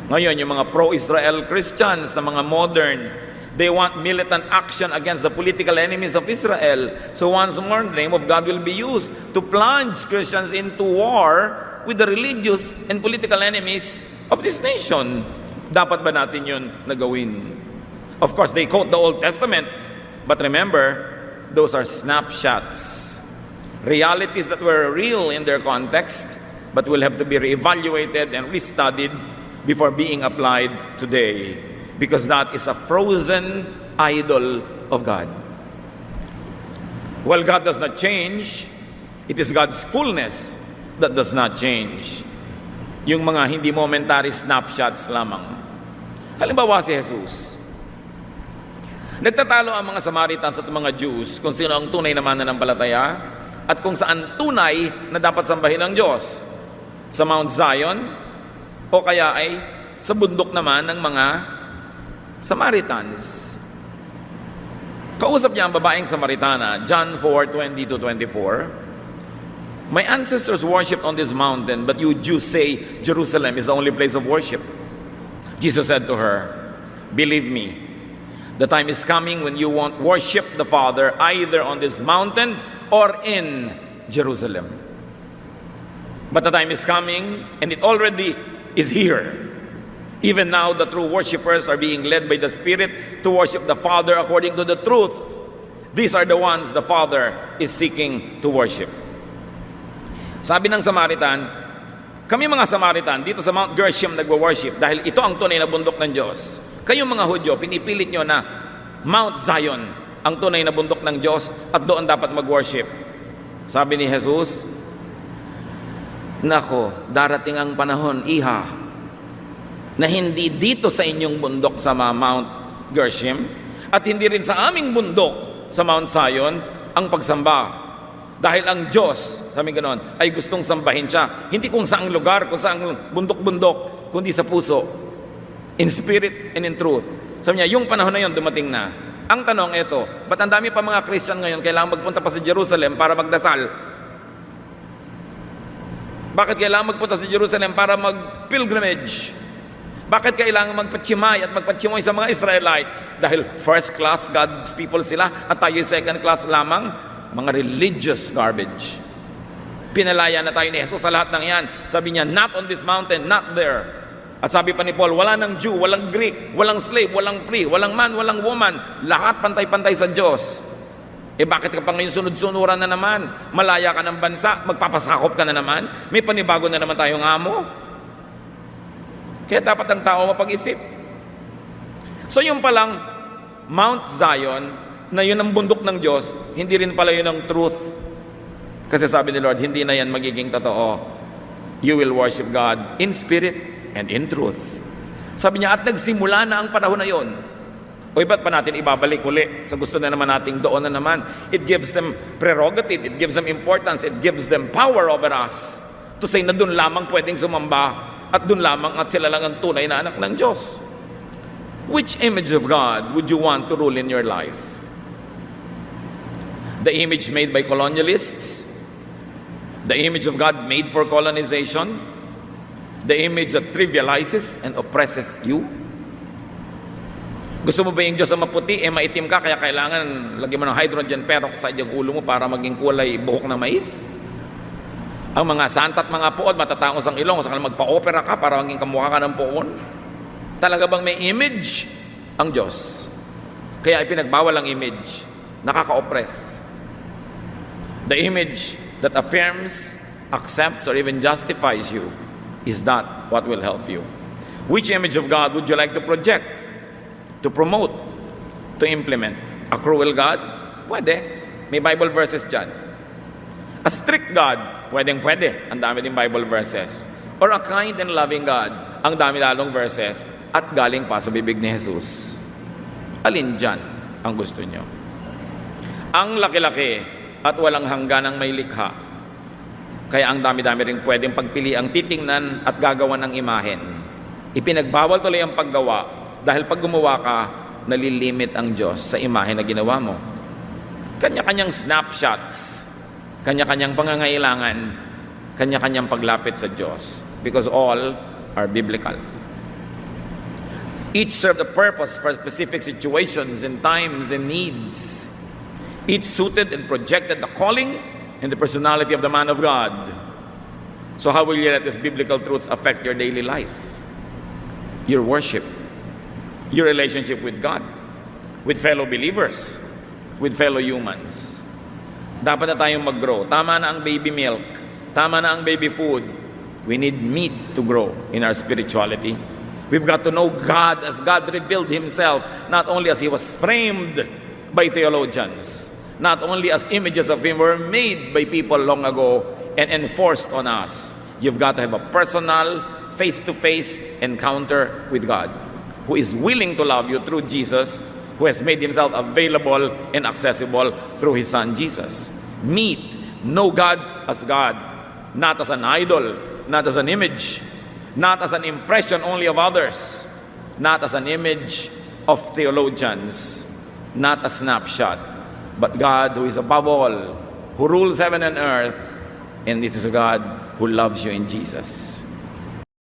Ngayon, yung mga pro-Israel Christians na mga modern, they want militant action against the political enemies of Israel. So once more, the name of God will be used to plunge Christians into war with the religious and political enemies of this nation. Dapat ba natin yun nagawin? Of course, they quote the Old Testament, but remember, those are snapshots. Realities that were real in their context, but will have to be reevaluated and restudied before being applied today. Because that is a frozen idol of God. Well, God does not change. It is God's fullness that does not change. Yung mga hindi momentary snapshots lamang. Halimbawa si Jesus. Nagtatalo ang mga Samaritans at mga Jews kung sino ang tunay na mananampalataya at kung saan tunay na dapat sambahin ng Diyos. Sa Mount Zion o kaya ay sa bundok naman ng mga Samaritans. Kausap niya ang babaeng Samaritana, John 4:20-24. My ancestors worshipped on this mountain, but you Jews say Jerusalem is the only place of worship. Jesus said to her, believe me, the time is coming when you won't worship the Father either on this mountain or in Jerusalem. But the time is coming, and it already is here. Even now, the true worshipers are being led by the Spirit to worship the Father according to the truth. These are the ones the Father is seeking to worship. Sabi ng Samaritan, kami mga Samaritan dito sa Mount Gerizim nagwo-worship dahil ito ang tunay na bundok ng Diyos. Kayong mga Hudyo, pinipilit nyo na Mount Zion ang tunay na bundok ng Diyos at doon dapat mag-worship. Sabi ni Jesus, nako, darating ang panahon, iha, na hindi dito sa inyong bundok sa Mount Gerizim at hindi rin sa aming bundok sa Mount Zion ang pagsamba. Dahil ang Diyos, sabi ganon, ay gustong sambahin siya. Hindi kung saang lugar, kung saang bundok-bundok, kundi sa puso. In spirit and in truth. Sabi niya, yung panahon na yun dumating na. Ang tanong ito, ba't ang dami pa mga Christian ngayon kailangan magpunta pa sa Jerusalem para magdasal? Bakit kailangan magpunta sa Jerusalem para mag-pilgrimage? Bakit kailangan magpatsimay at magpatsimay sa mga Israelites? Dahil first class God's people sila at tayo second class lamang? Mga religious garbage. Pinalaya na tayo ni Jesus sa lahat ng yan. Sabi niya, not on this mountain, not there. At sabi pa ni Paul, wala ng Jew, walang Greek, walang slave, walang free, walang man, walang woman. Lahat pantay-pantay sa Diyos. Bakit ka pa ngayon sunod-sunuran na naman? Malaya ka ng bansa, magpapasakop ka na naman? May panibago na naman tayong amo? Kaya dapat ang tao mapag-isip. So yung palang Mount Zion, na yun ang bundok ng Diyos, hindi rin pala yun ang truth. Kasi sabi ni Lord, hindi na yan magiging totoo. You will worship God in spirit and in truth. Sabi niya, at nagsimula na ang panahon na yun. O ba't pa natin ibabalik uli sa gusto na naman nating doon na naman? It gives them prerogative, it gives them importance, it gives them power over us to say na doon lamang pwedeng sumamba at doon lamang at sila lang ang tunay na anak ng Diyos. Which image of God would you want to rule in your life? The image made by colonialists? The image of God made for colonization? The image that trivializes and oppresses you? Gusto mo ba yung Diyos na maputi, maitim ka, kaya kailangan lagyan mo ng hydrogen peroxide yung ulo mo para maging kulay buhok ng mais? Ang mga santa at mga poon, matatangos ang ilong, saka magpa-opera ka para maging kamukha ka ng poon? Talaga bang may image ang Diyos? Kaya ipinagbawal ang image, nakaka-oppress. The image that affirms, accepts, or even justifies you is not what will help you. Which image of God would you like to project, to promote, to implement? A cruel God? Pwede. May Bible verses dyan. A strict God? Pwedeng-pwede. Ang dami din Bible verses. Or a kind and loving God? Ang dami lalong verses at galing pa sa bibig ni Jesus. Alin dyan ang gusto nyo? Ang laki-laki at walang hanggan ang may likha. Kaya ang dami-dami rin pwedeng pagpili ang titingnan at gagawa ng imahen. Ipinagbawal tuloy ang paggawa dahil pag gumawa ka, nalilimit ang Diyos sa imahen na ginawa mo. Kanya-kanyang snapshots, kanya-kanyang pangangailangan, kanya-kanyang paglapit sa Diyos. Because all are biblical. Each served a purpose for specific situations and times and needs. Each suited and projected the calling and the personality of the man of God. So how will you let these biblical truths affect your daily life? Your worship, your relationship with God, with fellow believers, with fellow humans. Dapat na tayong mag-grow. Tama na ang baby milk. Tama na ang baby food. We need meat to grow in our spirituality. We've got to know God as God revealed Himself, not only as He was framed by theologians, not only as images of Him were made by people long ago and enforced on us. You've got to have a personal, face-to-face encounter with God, who is willing to love you through Jesus, who has made Himself available and accessible through His Son Jesus. Know God as God, not as an idol, not as an image, not as an impression only of others, not as an image of theologians, not a snapshot, but God who is above all, who rules heaven and earth, and it is a God who loves you in Jesus.